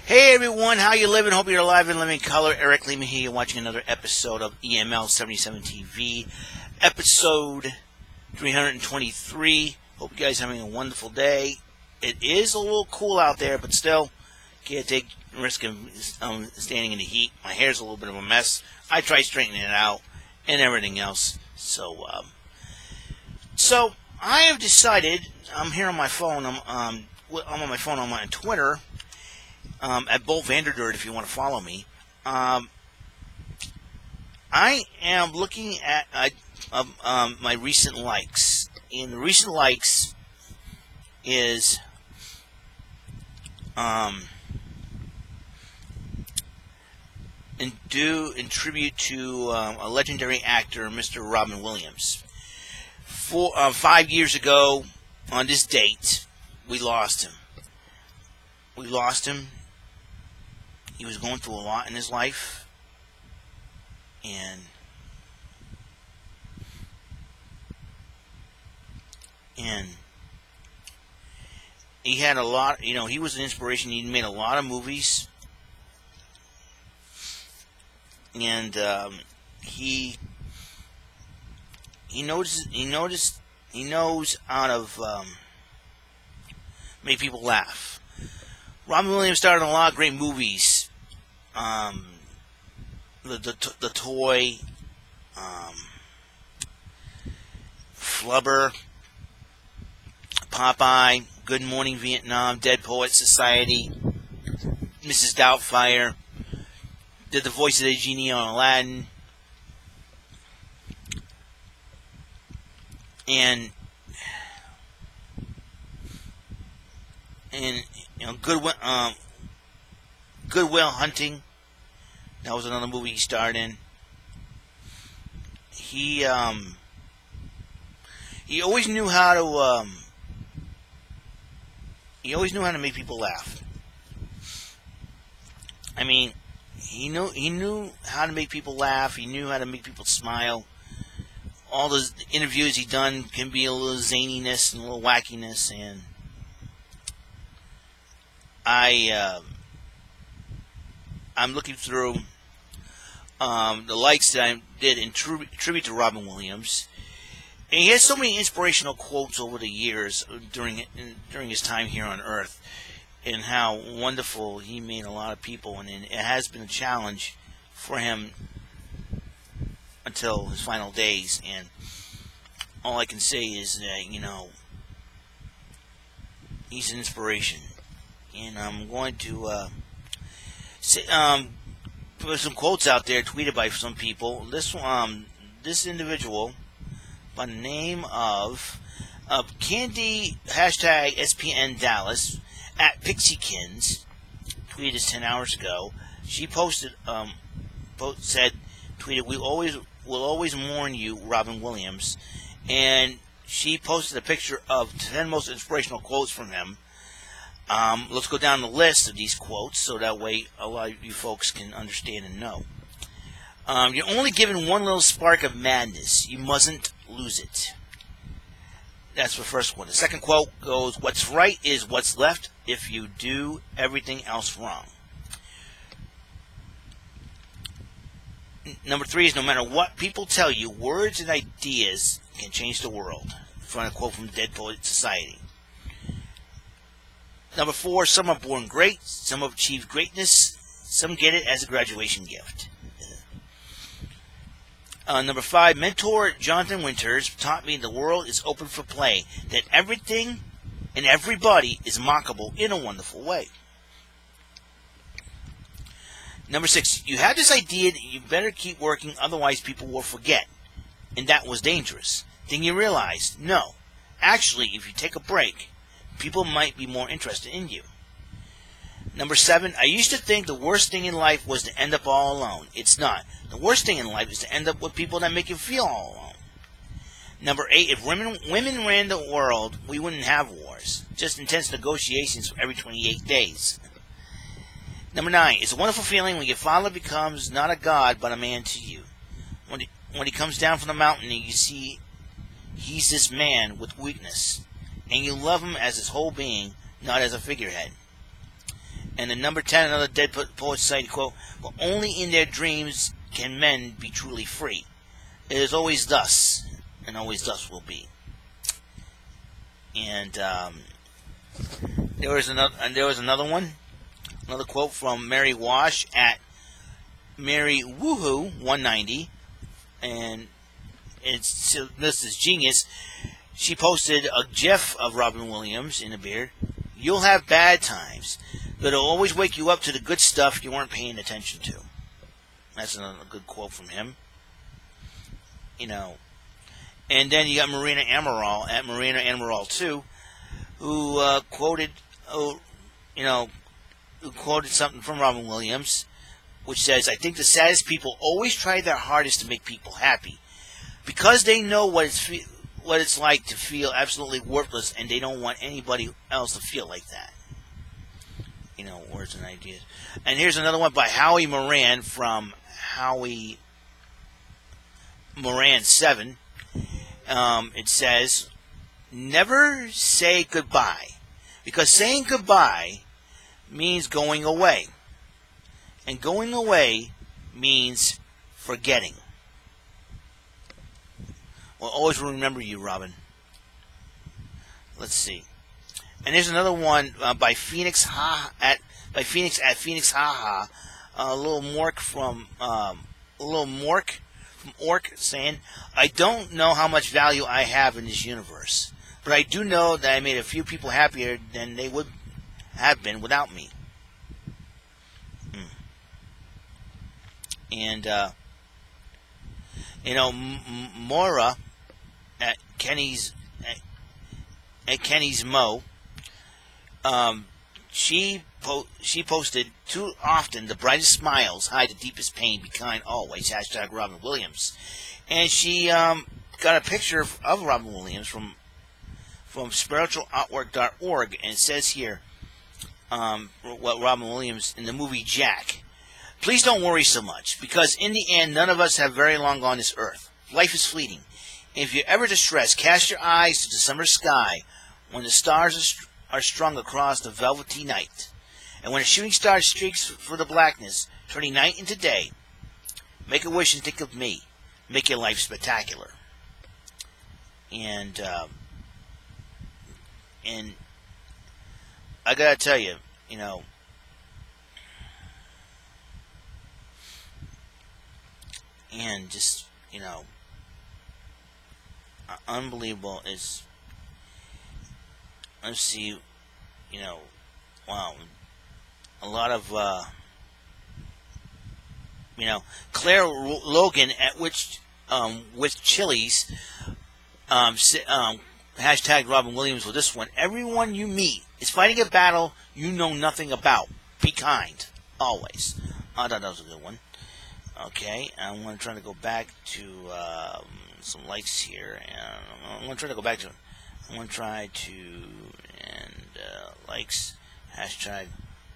Hey everyone, how you living? Hope you're alive and living color. Eric Lehman here. You're watching another episode of EML77 TV, episode 323. Hope you guys are having a wonderful day. It is a little cool out there, but still, can't take the risk of standing in the heat. My hair's a little bit of a mess. I tried straightening it out and everything else. So I have decided. I'm here on my phone. I'm on my phone. I'm on Twitter. At Bolt Vanderdirt, if you want to follow me. I am looking at my recent likes, and the recent likes is in tribute to a legendary actor, Mr. Robin Williams. 5 years ago, on this date, we lost him. He was going through a lot in his life, and he had a lot. He was an inspiration. He made a lot of movies, and he knows how to make people laugh. Robin Williams starred in a lot of great movies. The Toy, Flubber, Popeye, Good Morning Vietnam, Dead Poets Society, Mrs. Doubtfire, did the voice of the genie on Aladdin, and Good Will Hunting. That was another movie he starred in. He always knew how to make people laugh. I mean, he knew how to make people laugh. He knew how to make people smile. All the interviews he done can be a little zaniness and a little wackiness, and I'm looking through the likes that I did in tribute to Robin Williams, and he has so many inspirational quotes over the years during his time here on Earth, and how wonderful he made a lot of people, and it has been a challenge for him until his final days. And all I can say is that he's an inspiration, and I'm going to put some quotes out there tweeted by some people. This individual by the name of Candy #SPN Dallas at Pixiekins tweeted this 10 hours ago. She posted tweeted, we'll always mourn you, Robin Williams, and she posted a picture of 10 most inspirational quotes from him. Let's go down the list of these quotes so that way a lot of you folks can understand and know. You're only given one little spark of madness. You mustn't lose it. That's the first one. The second quote goes, what's right is what's left if you do everything else wrong. Number 3 is, no matter what people tell you, words and ideas can change the world. From a quote from Dead Poets Society. Number 4, some are born great, some have achieved greatness, some get it as a graduation gift. Number 5, mentor Jonathan Winters taught me the world is open for play, that everything and everybody is mockable in a wonderful way. Number 6, you have this idea that you better keep working, otherwise people will forget, and that was dangerous. Then you realized, no, actually, if you take a break, people might be more interested in you. Number 7, I used to think the worst thing in life was to end up all alone. It's not. The worst thing in life is to end up with people that make you feel all alone. Number 8, if women ran the world, we wouldn't have wars. Just intense negotiations for every 28 days. Number 9, it's a wonderful feeling when your father becomes not a god, but a man to you. When he comes down from the mountain and you see he's this man with weakness, and you love him as his whole being, not as a figurehead. And then number 10, another Dead Poet Society quote, "For only in their dreams can men be truly free. It is always thus, and always thus will be." And there was another one, another quote from Mary Wash at Mary Woohoo 190, and this is genius. She posted a GIF of Robin Williams in a beard. "You'll have bad times, but it'll always wake you up to the good stuff you weren't paying attention to." That's a good quote from him. You know, and then you got Marina Amaral at Marina Amaral 2, who quoted something from Robin Williams, which says, "I think the saddest people always try their hardest to make people happy, because they know what it's like to feel absolutely worthless, and they don't want anybody else to feel like that." You know, words and ideas. And here's another one by Howie Moran from Howie Moran 7. It says, "Never say goodbye, because saying goodbye means going away, and going away means forgetting." We'll always remember you, Robin. Let's see. And there's another one by Phoenix at Phoenix Haha. Little Mork from Orc saying, "I don't know how much value I have in this universe, but I do know that I made a few people happier than they would have been without me." And Mora at Kenny's Mo. She posted, "Too often the brightest smiles hide the deepest pain. Be kind always. # Robin Williams." And she got a picture of Robin Williams from spiritualartwork.org, and it says here what Robin Williams in the movie Jack. "Please don't worry so much, because in the end none of us have very long on this earth. Life is fleeting. If you're ever distressed, cast your eyes to the summer sky when the stars are strung across the velvety night. And when a shooting star streaks through the blackness, turning night into day, make a wish and think of me. Make your life spectacular." And I gotta tell you, and just, unbelievable is, let's see, wow, a lot of, Claire Logan at with Chili's, hashtag Robin Williams with this one. "Everyone you meet is fighting a battle you know nothing about. Be kind, always." I thought that was a good one. Okay, I'm going to try to go back to some likes here, and I'm going to try to go back to, likes, hashtag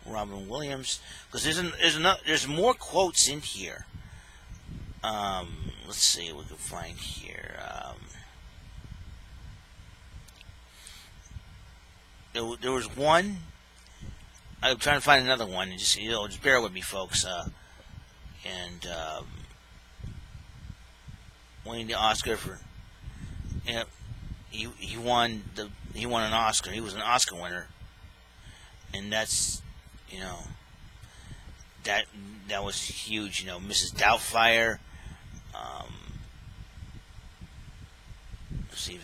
Robin Williams, because there's more quotes in here. Let's see what we can find here. There was one. I'm trying to find another one. Just bear with me, folks. Winning the Oscar for, he won an Oscar. He was an Oscar winner, and that's, that was huge. Mrs. Doubtfire. Let's see.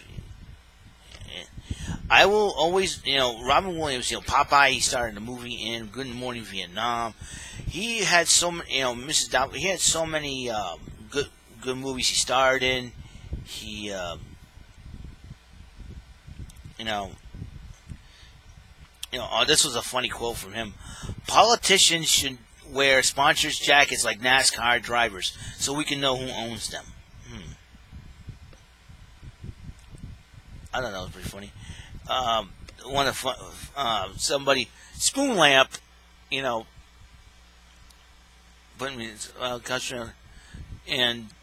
I will always, Robin Williams, Popeye, he starred in the movie in Good Morning Vietnam. He had so many, Mrs. Doubtfire, he had so many good movies he starred in. He, this was a funny quote from him. "Politicians should wear sponsors jackets like NASCAR drivers so we can know who owns them." I don't know, it was pretty funny. One of somebody spoon lamp, putting me customer, and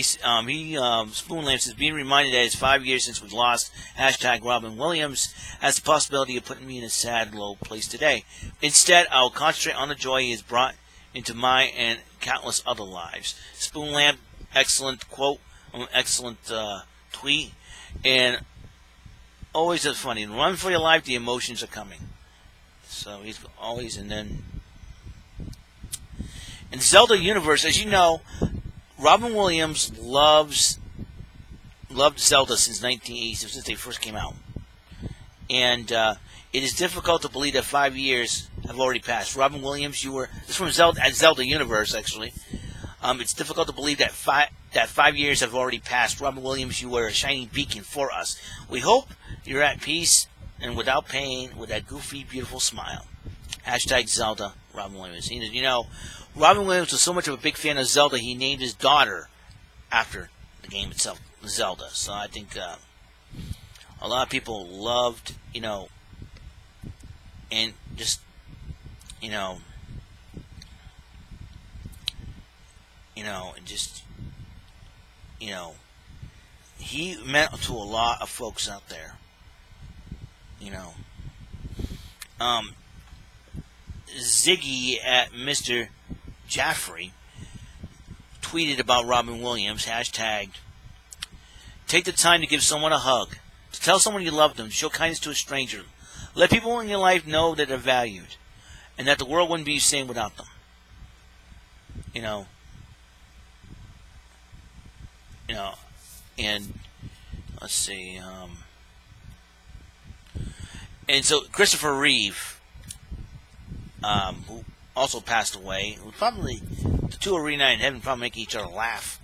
Spoon Lamp says, being reminded that it's 5 years since we lost hashtag Robin Williams has the possibility of putting me in a sad, low place today. Instead, I will concentrate on the joy he has brought into my and countless other lives. Spoon Lamp, excellent quote, excellent tweet, and always funny. Run for your life, the emotions are coming. So he's always, and then in the Zelda universe, as you know, Robin Williams loved Zelda since 1980, since they first came out. And it is difficult to believe that 5 years have already passed. Robin Williams, this is from Zelda universe, actually. It's difficult to believe that 5 years have already passed. Robin Williams, you were a shining beacon for us. We hope you're at peace and without pain with that goofy, beautiful smile. Hashtag Zelda, Robin Williams. You know, Robin Williams was so much of a big fan of Zelda, he named his daughter after the game itself, Zelda. So I think a lot of people loved, and just, he meant to a lot of folks out there. Ziggy at Mr. Jaffrey tweeted about Robin Williams, hashtag, take the time to give someone a hug, to tell someone you love them, to show kindness to a stranger. Let people in your life know that they're valued, and that the world wouldn't be the same without them. And let's see, and so Christopher Reeve, who also passed away, probably the two are reunited in heaven, probably making each other laugh.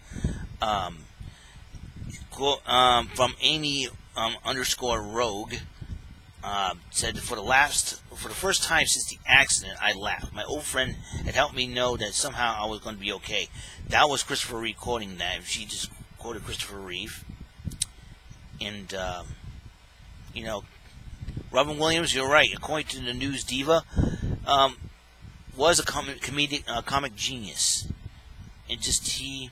From Amy underscore Rogue, said, for the first time since the accident, I laughed. My old friend had helped me know that somehow I was going to be okay. That was Christopher Reeve quoting that. She just quoted Christopher Reeve. And, Robin Williams, you're right. According to the News Diva, was a comic genius. And just he's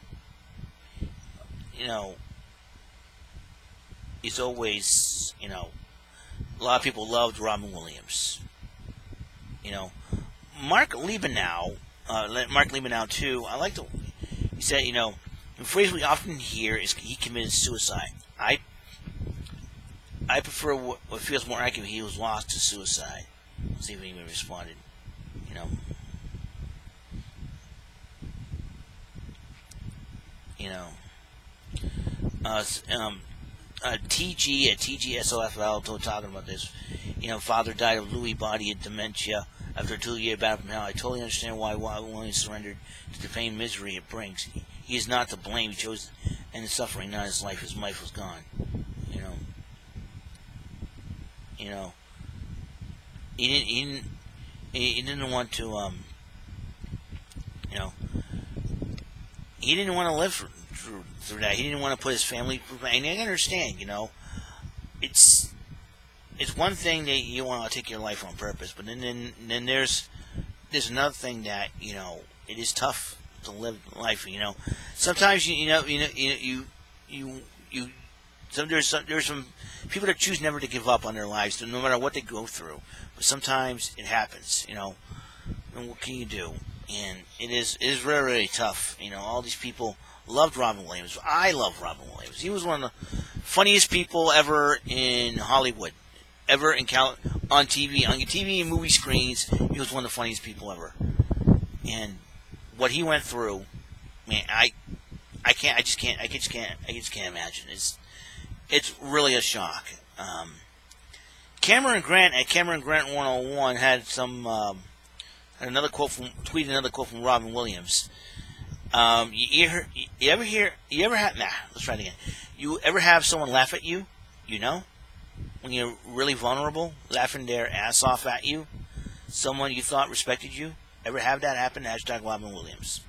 always, a lot of people loved Robin Williams. Mark Liebenow too. I like he said, the phrase we often hear is he committed suicide. I prefer what feels more accurate. He was lost to suicide. Let's see if anyone responded. TG at TGSOFL talking about this. Father died of Lewy body and dementia after a 2-year battle from hell. I totally understand why Williams surrendered to the pain and misery it brings. He is not to blame. He chose and his suffering, not his life. His life was gone. He didn't want to. He didn't want to live through that. He didn't want to put his family. And I understand. It's one thing that you want to take your life on purpose, but then there's another thing that it is tough to live life. Sometimes there's some people that choose never to give up on their lives, no matter what they go through. But sometimes it happens, and what can you do? And it is very, really tough. All these people loved Robin Williams. I love Robin Williams. He was one of the funniest people ever in Hollywood, ever on TV, on your TV and movie screens. He was one of the funniest people ever. And what he went through, man, I just can't imagine. It's really a shock. Cameron Grant at Cameron Grant 101 had another quote from Robin Williams. You ever have someone laugh at you? When you're really vulnerable, laughing their ass off at you, someone you thought respected you. Ever have that happen? Hashtag Robin Williams.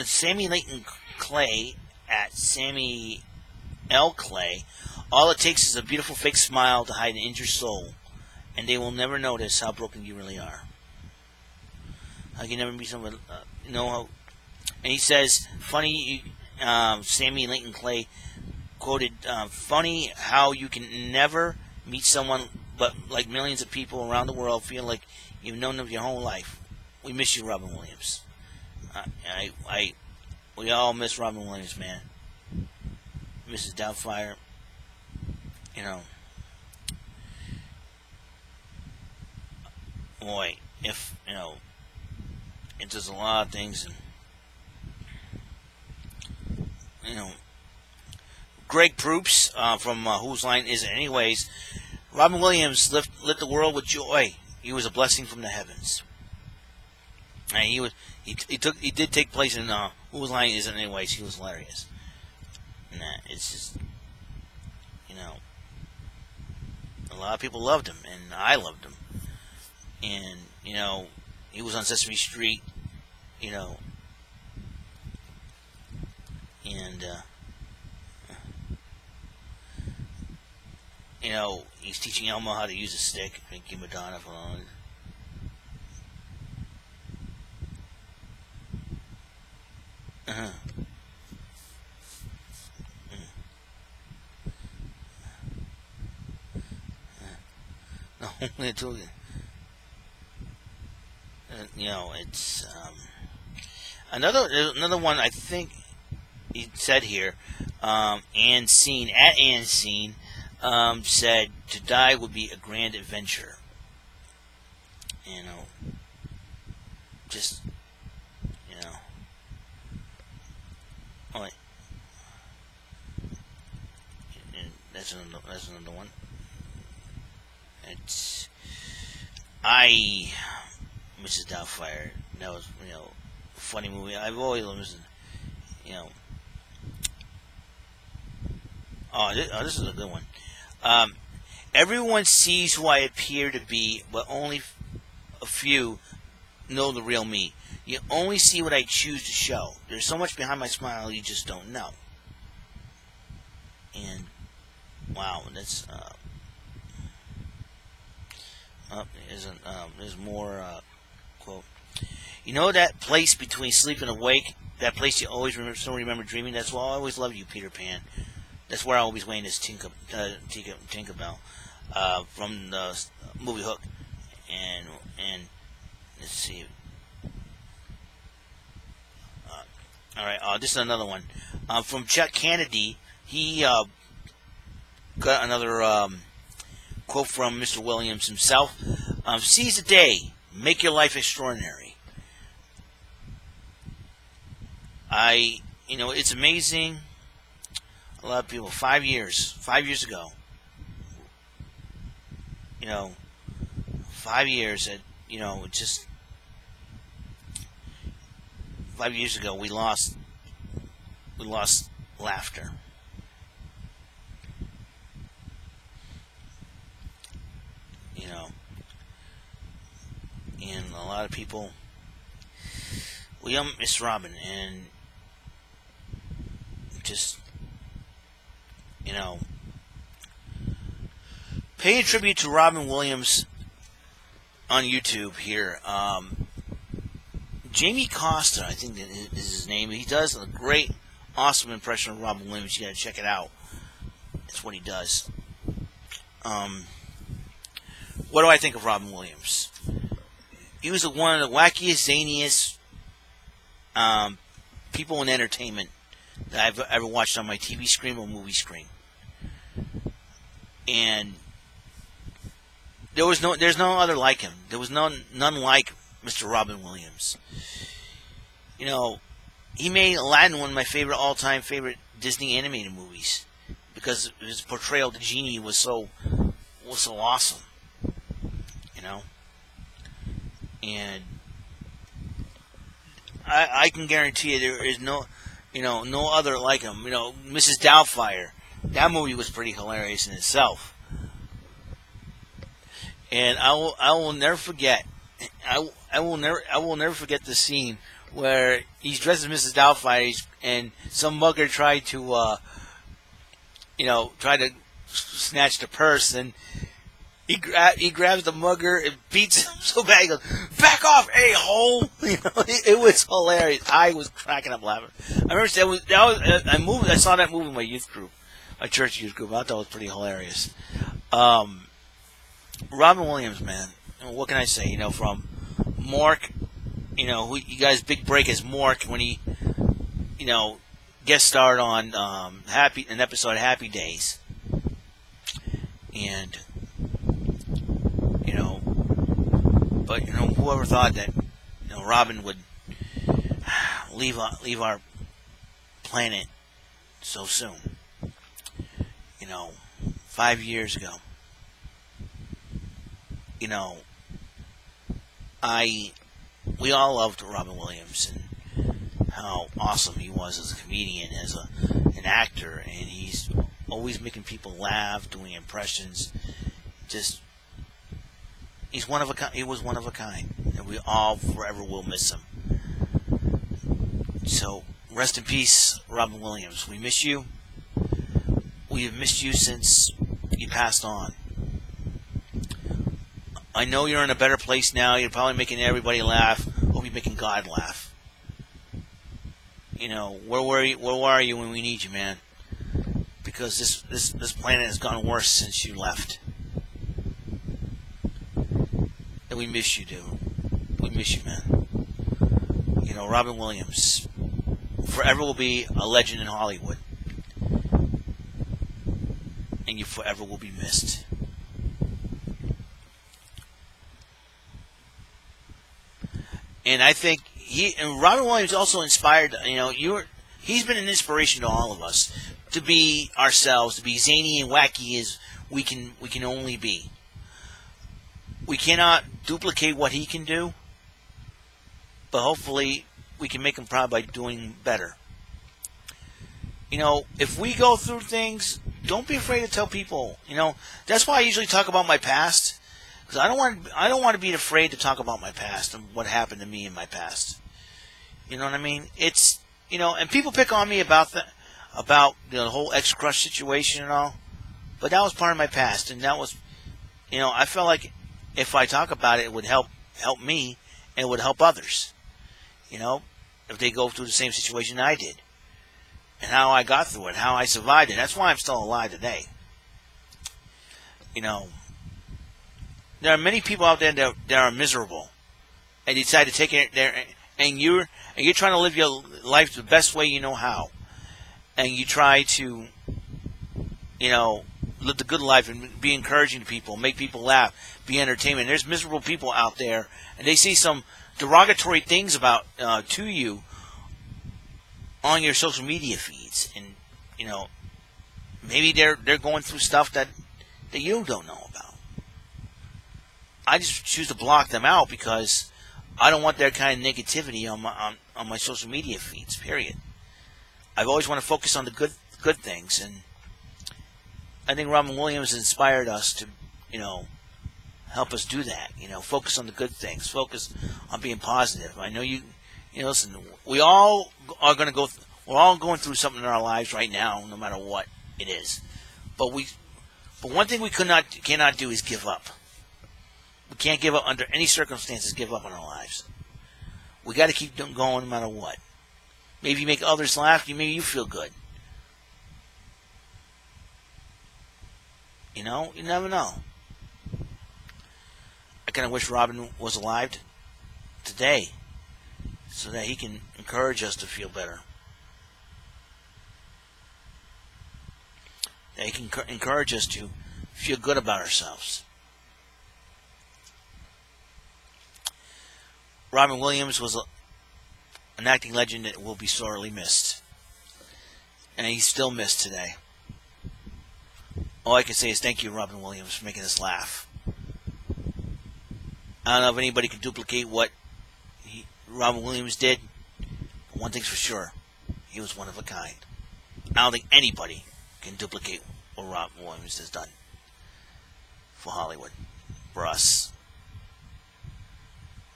Sammy Layton Clay at Sammy L. Clay. All it takes is a beautiful fake smile to hide an injured soul. and they will never notice how broken you really are. How you can never be someone, how. And he says, funny, Sammy Lincoln Clay quoted, funny how you can never meet someone but like millions of people around the world feel like you've known them your whole life. We miss you, Robin Williams. We all miss Robin Williams, man. Mrs. Doubtfire, boy, if, it does a lot of things, and, Greg Proops, from Whose Line Is It Anyways, Robin Williams lit the world with joy. He was a blessing from the heavens. And he did take place in Whose Line Is It Anyways. He was hilarious. And it's just, a lot of people loved him, and I loved him. And, he was on Sesame Street, and, he's teaching Elmo how to use a stick. Thank you, Madonna, for it's another one. I think he said here, Ann Scene said to die would be a grand adventure. Just oh, that's another one. It's Mrs. Doubtfire. That was a funny movie. I've always listened. This is a good one. Everyone sees who I appear to be, but only a few know the real me. You only see what I choose to show. There's so much behind my smile you just don't know. And wow, that's there's more quote. That place between sleep and awake, that place you always remember dreaming. That's why I always loved you, Peter Pan. That's where I always waited as Tinkerbell from the movie Hook. And let's see. All right, this is another one from Chuck Kennedy. He got another quote from Mr. Williams himself. Seize the day, make your life extraordinary. It's amazing. A lot of people, 5 years ago, 5 years, just 5 years ago, we lost laughter. And a lot of people, we miss Robin, and just, paying tribute to Robin Williams on YouTube here. Jamie Costa, I think that is his name. He does a great, awesome impression of Robin Williams. You gotta check it out. That's what he does. What do I think of Robin Williams? He was one of the wackiest, zaniest people in entertainment that I've ever watched on my TV screen or movie screen. And there's no other like him. There was none like Mr. Robin Williams. He made Aladdin one of my all-time favorite Disney animated movies because his portrayal of the genie was so awesome. And I can guarantee you there is no other like him. Mrs. Doubtfire. That movie was pretty hilarious in itself. And I will never forget. I will never forget the scene where he's dressed as Mrs. Doubtfire and some mugger tried to snatch the purse, and He grabs the mugger and beats him so bad. He goes, "Back off, a-hole!" It was hilarious. I was cracking up laughing. I remember that was a movie. I saw that movie in my youth group, my church youth group. I thought that was pretty hilarious. Robin Williams, man. What can I say? From Mork. Who you guys' big break as Mork when he, guest starred on an episode of Happy Days, and. But whoever thought that Robin would leave our planet so soon? 5 years ago. We all loved Robin Williams and how awesome he was as a comedian, as an actor, and he's always making people laugh, doing impressions. He's one of a kind. He was one of a kind, and we all forever will miss him. So, rest in peace, Robin Williams. We miss you. We have missed you since you passed on. I know you're in a better place now. You're probably making everybody laugh. Hope you're making God laugh. Where are you when we need you, man? Because this planet has gotten worse since you left. And we miss you, dude. We miss you, man. Robin Williams forever will be a legend in Hollywood. And you forever will be missed. And I think Robin Williams also inspired, he's been an inspiration to all of us to be ourselves, to be zany and wacky as we can only be. We cannot duplicate what he can do, but hopefully we can make him proud by doing better. If we go through things, don't be afraid to tell people. That's why I usually talk about my past, because I don't want to be afraid to talk about my past and what happened to me in my past. You know what I mean? It's and people pick on me about the whole ex-crush situation and all, but that was part of my past, and that was, I felt like if I talk about it, it would help me, and it would help others. If they go through the same situation I did, and how I got through it, how I survived it. That's why I'm still alive today. There are many people out there that are miserable, and you decide to take it there, and you're trying to live your life the best way you know how, and you try to, live the good life and be encouraging to people, make people laugh, be entertainment. There's miserable people out there, and they see some derogatory things about to you on your social media feeds, and maybe they're going through stuff that you don't know about. I just choose to block them out because I don't want that kind of negativity on my social media feeds. Period. I've always want to focus on the good things, and I think Robin Williams inspired us to help us do that. Focus on the good things. Focus on being positive. I know listen, we all are going to go. We're all going through something in our lives right now, no matter what it is. But one thing we cannot do is give up. We can't give up under any circumstances. Give up on our lives. We got to keep going no matter what. Maybe you make others laugh. Maybe you feel good. You never know. I kind of wish Robin was alive today, so that he can encourage us to feel better. That he can encourage us to feel good about ourselves. Robin Williams was an acting legend that will be sorely missed. And he's still missed today. All I can say is thank you, Robin Williams, for making us laugh. I don't know if anybody can duplicate what Robin Williams did, but one thing's for sure, he was one of a kind. I don't think anybody can duplicate what Robin Williams has done for Hollywood, for us.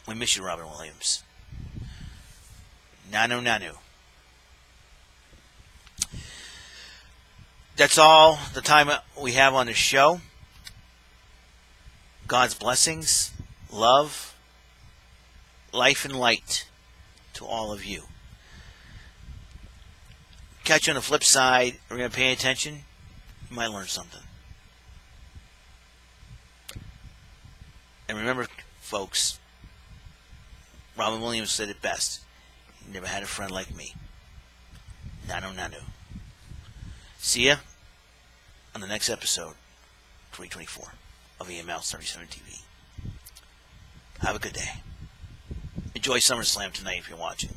We miss you, Robin Williams. Nanu Nanu. That's all the time we have on the show. God's blessings, love, life, and light to all of you. Catch you on the flip side. We're going to pay attention. You might learn something. And remember, folks, Robin Williams said it best. You never had a friend like me. Nano nano. See ya on the next episode, 2024, of EML77 TV. Have a good day. Enjoy SummerSlam tonight if you're watching.